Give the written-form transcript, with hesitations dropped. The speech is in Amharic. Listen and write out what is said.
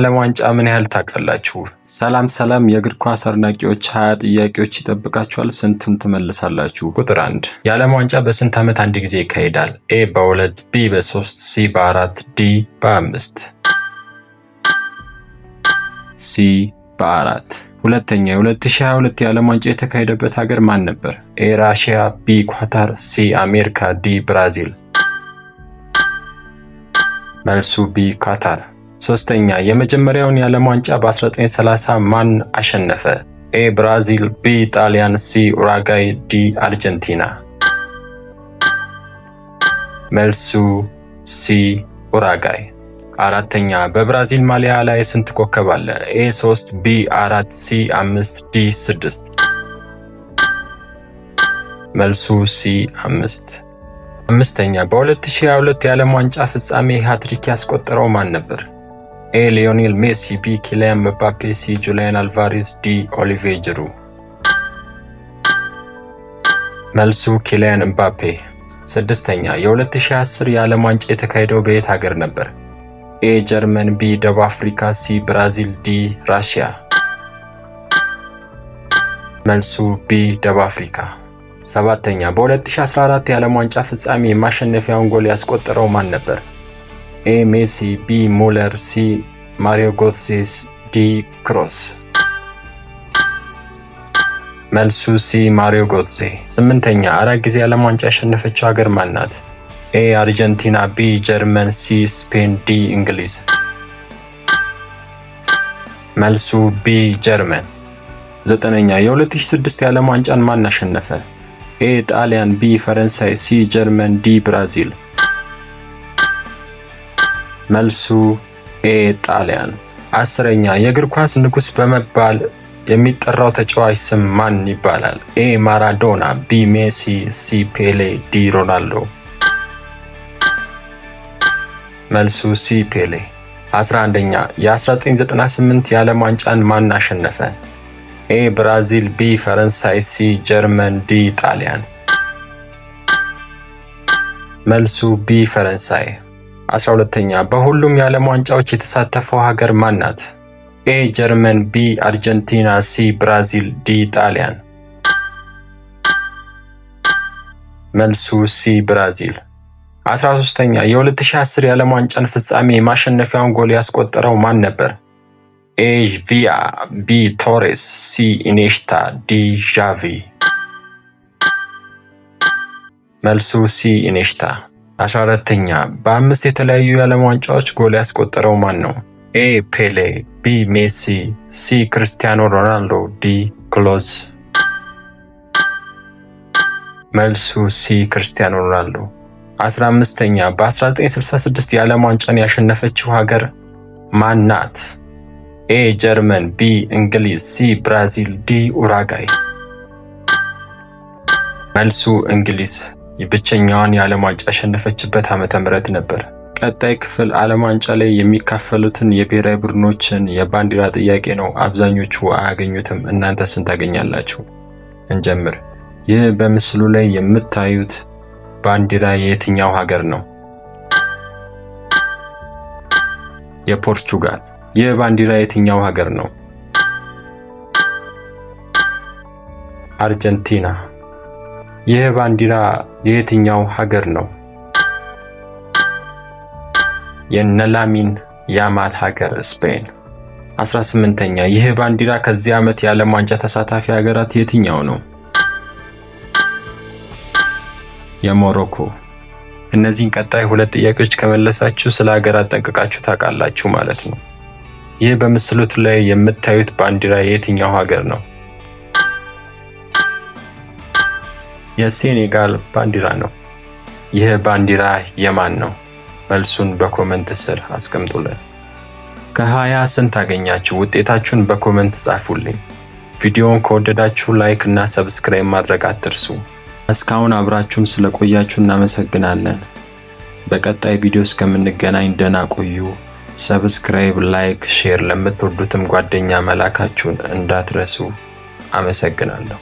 ዓለም ዋንጫ ምን ያህል ታውቃላችሁ? ሰላም የእግር ኳስ አድናቂዎች 20 ጥያቄዎች ይጠብቃችኋል። ስንቱን ትመልሳላችሁ? ቁጥር 1 የዓለም ዋንጫ በስንት ዓመት አንድ ጊዜ ይካሄዳል? ኤ በ2 ቢ በ3 ሲ በ4 ዲ በ5 ሲ በ4 ሁለተኛ የ2022 የዓለም ዋንጫ የተካሄደበት ሀገር ማን ነበር? ኤ ራሽያ ቢ ኳታር ሲ አሜሪካ ዲ ብራዚል መልሱ ቢ ኳታር። ሶስተኛ የመጀመሪያውን የዓለም ዋንጫ በ1930 ማን አሸነፈ? ኤ ብራዚል ቢ ጣሊያን ሲ ኡራጋይ ዲ አርጀንቲና መልሱ ሲ ኡራጋይ። አራተኛ በብራዚል ማሊያ ላይ ስንት ኮከብ አለ? ኤ 3 ቢ 4 ሲ 5 ዲ 6 መልሱ ሲ 5። አምስተኛ በ2022 የዓለም ዋንጫ ፍጻሜ ሃትሪክ ያስቆጠረው ማን ነበር? ኤ ሊዮኔል ሜሲ ቢ ኪሊያን ምባፔ ሲ ጁሊያን አልቫሬዝ ዲ ኦሊቬ ጅሩ መልሱ ኪሊያን ምባፔ። ስድስተኛ የ2010 የዓለም ዋንጫ የተካሄደው በየት ሀገር ነበር? ኤ ጀርመን ቢ ደቡብ አፍሪካ ሲ ብራዚል ዲ ራሽያ መልሱ ቢ ደቡብ አፍሪካ። ሰባተኛ በ2014 የዓለም ዋንጫ ፍጻሜ የማሸነፊያውን ጎል ያስቆጠረው ማን ነበር? ኤ ሜሲ ቢ ሙለር ሲ ማሪዮ ጎትዜስ ዲ ክሮስ መልሱ ሲ ማሪዮ ጎትዜ። ስምንተኛ 4 ጊዜ የዓለም ዋንጫ ያሸነፈችው ሀገር ማን ናት? ኤ አርጀንቲና ቢ ጀርመን ሲ ስፔን ዲ እንግሊዝ መልሱ ቢ ጀርመን። ዘጠነኛ የ2006 የዓለም ዋንጫን ማን አሸነፈ? ኤ ጣሊያን ቢ ፈረንሳይ ሲ ጀርመን ዲ ብራዚል መልሱ ኤ ጣሊያን። አስረኛ የእግር ኳስ ንጉስ በመባል የሚጠራው ተጫዋች ስም ማን ይባላል? ኤ ማራዶና ቢ ሜሲ ሲ ፔሌ ዲ ሮናልዶ መልሱ ሲ ፔሌ። 11ኛ የ1998 የዓለም ዋንጫን ማን አሸነፈ? ኤ ብራዚል ቢ ፈረንሳይ ሲ ጀርመን ዲ ጣሊያን መልሱ ቢ ፈረንሳይ። 12ኛ በሁሉም የዓለም ዋንጫዎች የተሳተፈው ሀገር ማን ናት? ኤ ጀርመን ቢ አርጀንቲና ሲ ብራዚል ዲ ጣሊያን መልሱ ሲ ብራዚል። 13ኛ የ2010 የዓለም ዋንጫን ፍጻሜ የማሸነፊያውን ጎል ያስቆጠረው ማን ነበር? ኤ ቪያ ቢ ቶሬስ ሲ ኢኔሽታ ዲ ዣቪ መልሱ ሲ ኢኔሽታ። 14ኛ በ5 የተለያዩ የዓለም ዋንጫዎች ጎል ያስቆጠረው ማን ነው? ኤ ፔሌ ቢ ሜሲ ሲ ክርስቲያኖ ሮናልዶ ዲ ክሎዝ መልሱ ሲ ክርስቲያኖ ሮናልዶ። 15ኛ በ1966 የዓለም ዋንጫን ያሸነፈችው ሀገር ማን ናት? ኤ ጀርመን ቢ እንግሊዝ ሲ ብራዚል ዲ ኡራጋይ መልሱ እንግሊዝ ብቸኛዋን የዓለም ዋንጫ ያሸነፈችበት ዓመተ ምህረት ነበር። ቀጣይ ክፍል ዓለም ዋንጫ ላይ የሚካፈሉትን የብሔራዊ ቡድኖችን የባንዲራ ጥያቄ ነው። አብዛኞቹ አያገኙትም። እናንተ ስንት ታገኛላችሁ? እንጀምር። ይህ በምስሉ ላይ የምታዩት ባንዲራ የየትኛው ሀገር ነው? የፖርቹጋል። ይህ ባንዲራ የትኛው ሀገር ነው? አርጀንቲና። ይህ ባንዲራ የየትኛው ሀገር ነው? የነላሚን ያማል ሀገር ስፔን። 18ኛ ይህ ባንዲራ ከዚህ ዓመት የዓለም ዋንጫ ተሳታፊ ሀገራት የትኛው ነው? የሞሮኮ። እነዚህን ቀጣይ 2 ጥያቄዎች ከመለሳችሁ ስለ ሀገራት ጠንቅቃችሁ ታውቃላችሁ ማለት ነው። ይህ በምስሉት ላይ የምታዩት ባንዲራ የየትኛው ሀገር ነው? የሴኔጋል ባንዲራ ነው። ይህ ባንዲራ የማን ነው? መልሱን በኮመንት ስር አስቀምጡልን። ከ20 ስንት አገኛችሁ? ውጤታችሁን በኮመንት ጻፉልኝ። ቪዲዮውን ከወደዳችሁ ላይክ እና ሰብስክራይብ ማድረግ አትርሱ። እስካሁን አብራችሁን ስለቆያችሁ እናመሰግናለን። በቀጣይ ቪዲዮ እስከምንገናኝ ደህና ቆዩ። ሰብስክራይብ፣ ላይክ፣ ሼር ለምትወዱትም ጓደኛ መላካችሁን እንዳትረሱ። አመሰግናለሁ።